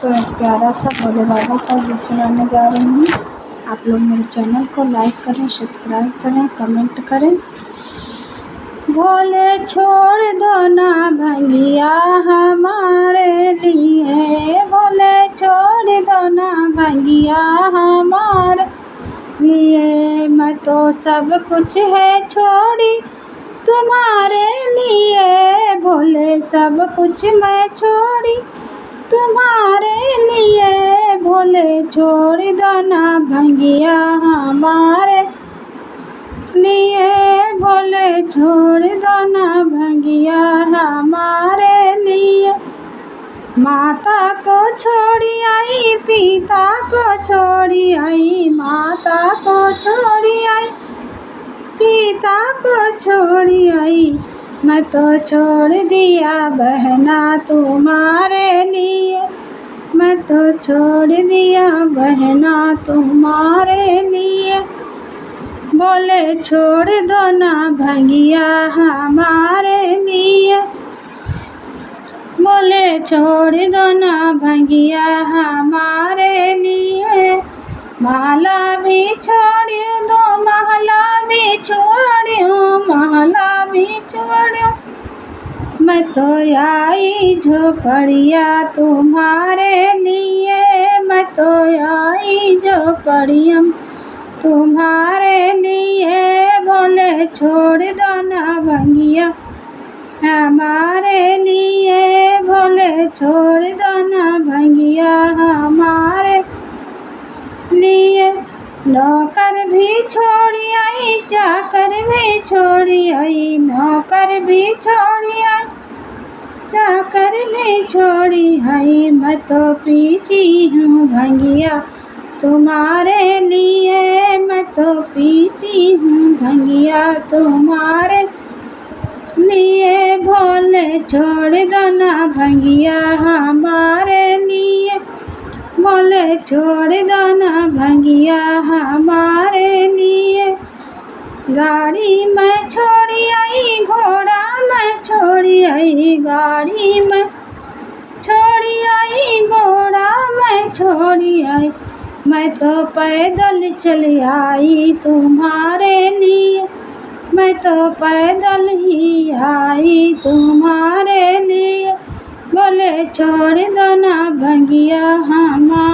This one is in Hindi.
तो एक प्यारा सा भोले बाबा का गीत सुनाने जा रही हूँ। आप लोग मेरे चैनल को लाइक करें, सब्सक्राइब करें, कमेंट करें। भोले छोड़ दो ना भंगिया हमारे लिए, भोले छोड़ दो ना भंगिया हमारे लिए। मैं तो सब कुछ है छोड़ी तुम्हारे लिए, भोले सब कुछ मैं छोड़ी तुम्हारे लिए। भोले छोड़ दो ना भंगिया हमारे लिए, भोले छोड़ दो ना भंगिया हमारे लिए। माता को छोड़ी आई, पिता को छोड़ी आई, माता को छोड़ी आई, पिता को छोड़ी आई। मैं तो छोड़ दिया बहना तुम्हारे लिए, मैं तो छोड़ दिया बहना तुम्हारे लिए। बोले छोड़ दो ना भंगिया हमारे लिए, बोले छोड़ दो ना भंगिया हमारे लिए। माला भी छोड़ियो दो, महला भी छोड़ियो, महला भी छोड़ियो। मैं तो आई झोपड़िया तुम्हारे लिए, मैं तो आई झोपड़िया तुम्हारे लिए। बोले छोड़ दो ना भंगिया हमारे लिए, भोले छोड़ दो ना भंगिया हमारे लिए। नौकर भी छोड़ी आई, चाकर भी छोड़ी आई, नौकर भी छोड़ी आई, चाकर भी छोड़ी आई। मैं तो पीसी हूँ भंगिया तुम्हारे लिए, मैं तो पीसी हूँ भंगिया तुम्हारे लिए। भोले छोड़ दो ना भंगिया हमारे लिए, भोले छोड़ दो ना भंगिया हमारे लिए। गाड़ी में छोड़ी आई, घोड़ा में छोड़ी आई, गाड़ी में छोड़ी आई, घोड़ा में छोड़ी आई। मैं तो पैदल चली आई तुम्हारे लिए, मैं तो पैदल ही आई तुम्हारे लिए। बोले छोड़ दो ना भंगिया हमारे